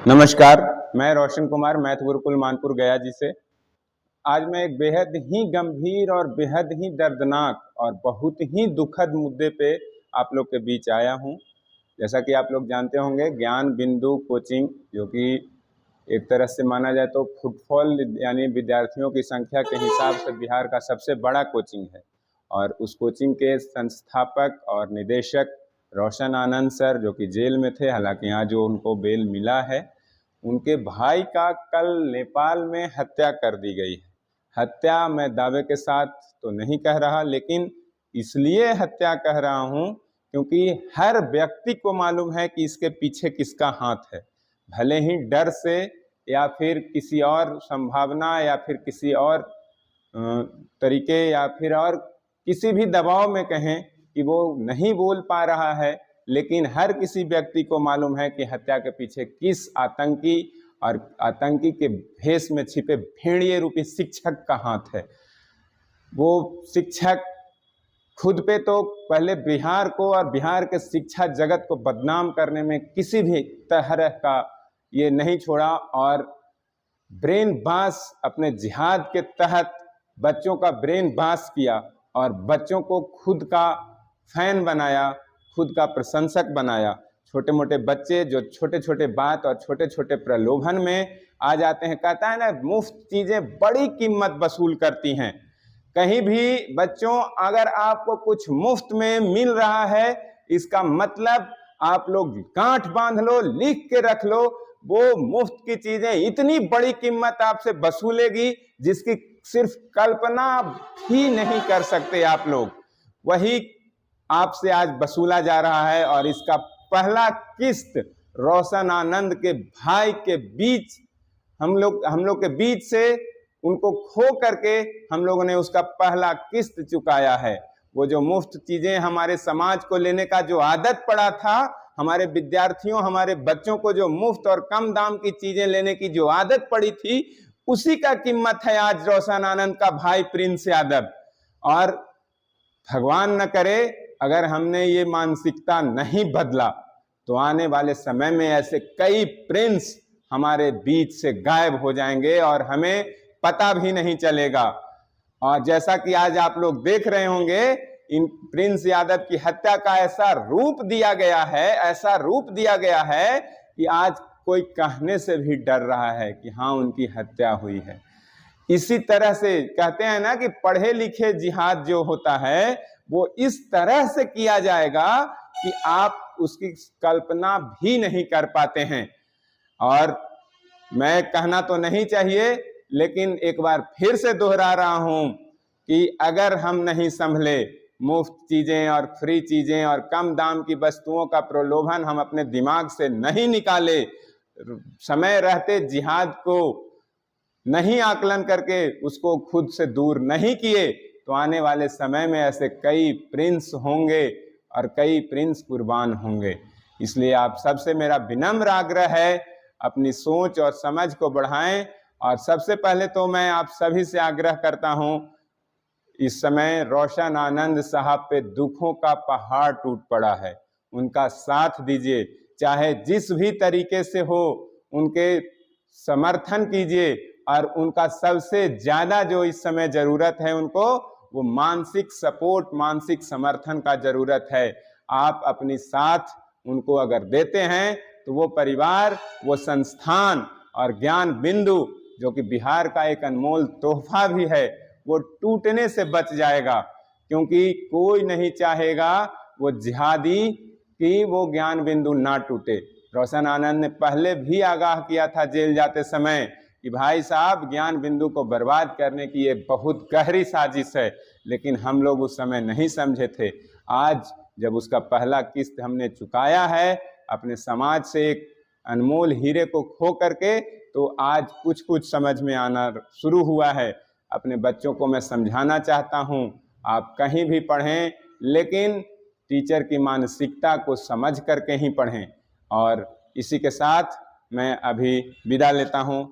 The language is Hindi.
नमस्कार, मैं रोशन कुमार मैथ गुरुकुल मानपुर गया जी से। आज मैं एक बेहद ही गंभीर और बेहद ही दर्दनाक और बहुत ही दुखद मुद्दे पे आप लोग के बीच आया हूँ। जैसा कि आप लोग जानते होंगे, ज्ञान बिंदु कोचिंग जो कि एक तरह से माना जाए तो फुटफॉल यानी विद्यार्थियों की संख्या के हिसाब से बिहार का सबसे बड़ा कोचिंग है। और उस कोचिंग के संस्थापक और निदेशक रोशन आनंद सर, जो कि जेल में थे, हालांकि यहाँ जो उनको बेल मिला है, उनके भाई का कल नेपाल में हत्या कर दी गई है। हत्या मैं दावे के साथ तो नहीं कह रहा, लेकिन इसलिए हत्या कह रहा हूँ क्योंकि हर व्यक्ति को मालूम है कि इसके पीछे किसका हाथ है। भले ही डर से या फिर किसी और संभावना या फिर किसी और तरीके या फिर और किसी भी दबाव में कहें कि वो नहीं बोल पा रहा है, लेकिन हर किसी व्यक्ति को मालूम है कि हत्या के पीछे किस आतंकी और आतंकी के भेष में छिपे भेड़िए रूपी शिक्षक का हाथ है। वो शिक्षक खुद पे तो पहले बिहार को और बिहार के शिक्षा जगत को बदनाम करने में किसी भी तरह का ये नहीं छोड़ा, और ब्रेन वॉश अपने जिहाद के तहत बच्चों का ब्रेन वॉश किया और बच्चों को खुद का फैन बनाया, खुद का प्रशंसक बनाया। छोटे मोटे बच्चे जो छोटे छोटे बात और छोटे छोटे प्रलोभन में आ जाते हैं, कहता है ना, मुफ्त चीजें बड़ी कीमत वसूल करती हैं। कहीं भी बच्चों, अगर आपको कुछ मुफ्त में मिल रहा है, इसका मतलब आप लोग गांठ बांध लो, लिख के रख लो, वो मुफ्त की चीजें इतनी बड़ी कीमत आपसे वसूलेगी जिसकी सिर्फ कल्पना भी नहीं कर सकते आप लोग। वही आपसे आज वसूला जा रहा है, और इसका पहला किस्त रोशन आनंद के भाई के बीच हम लोग के बीच से उनको खो करके हम लोगों ने उसका पहला किस्त चुकाया है। वो जो मुफ्त चीजें हमारे समाज को लेने का जो आदत पड़ा था, हमारे विद्यार्थियों, हमारे बच्चों को जो मुफ्त और कम दाम की चीजें लेने की जो आदत पड़ी थी, उसी का कीमत है आज रोशन आनंद का भाई प्रिंस यादव। और भगवान न करे अगर हमने ये मानसिकता नहीं बदला तो आने वाले समय में ऐसे कई प्रिंस हमारे बीच से गायब हो जाएंगे और हमें पता भी नहीं चलेगा। और जैसा कि आज आप लोग देख रहे होंगे, इन प्रिंस यादव की हत्या का ऐसा रूप दिया गया है, ऐसा रूप दिया गया है कि आज कोई कहने से भी डर रहा है कि हाँ, उनकी हत्या हुई है। इसी तरह से कहते हैं ना कि पढ़े लिखे जिहाद जो होता है वो इस तरह से किया जाएगा कि आप उसकी कल्पना भी नहीं कर पाते हैं। और मैं कहना तो नहीं चाहिए, लेकिन एक बार फिर से दोहरा रहा हूं कि अगर हम नहीं संभले, मुफ्त चीजें और फ्री चीजें और कम दाम की वस्तुओं का प्रलोभन हम अपने दिमाग से नहीं निकाले, समय रहते जिहाद को नहीं आकलन करके उसको खुद से दूर नहीं किए, तो आने वाले समय में ऐसे कई प्रिंस होंगे और कई प्रिंस कुर्बान होंगे। इसलिए आप सबसे मेरा विनम्र आग्रह है, अपनी सोच और समझ को बढ़ाएं। और सबसे पहले तो मैं आप सभी से आग्रह करता हूं, इस समय रोशन आनंद साहब पे दुखों का पहाड़ टूट पड़ा है, उनका साथ दीजिए, चाहे जिस भी तरीके से हो उनके समर्थन कीजिए। और उनका सबसे ज्यादा जो इस समय जरूरत है उनको, वो मानसिक सपोर्ट, मानसिक समर्थन का जरूरत है। आप अपनी साथ उनको अगर देते हैं तो वो परिवार, वो संस्थान और ज्ञान बिंदु जो कि बिहार का एक अनमोल तोहफा भी है, वो टूटने से बच जाएगा। क्योंकि कोई नहीं चाहेगा वो जिहादी कि वो ज्ञान बिंदु ना टूटे। रोशन आनंद ने पहले भी आगाह किया था जेल जाते समय कि भाई साहब, ज्ञान बिंदु को बर्बाद करने की ये बहुत गहरी साजिश है, लेकिन हम लोग उस समय नहीं समझे थे। आज जब उसका पहला किस्त हमने चुकाया है अपने समाज से एक अनमोल हीरे को खो करके, तो आज कुछ कुछ समझ में आना शुरू हुआ है। अपने बच्चों को मैं समझाना चाहता हूँ, आप कहीं भी पढ़ें, लेकिन टीचर की मानसिकता को समझ करके ही पढ़ें। और इसी के साथ मैं अभी विदा लेता हूँ।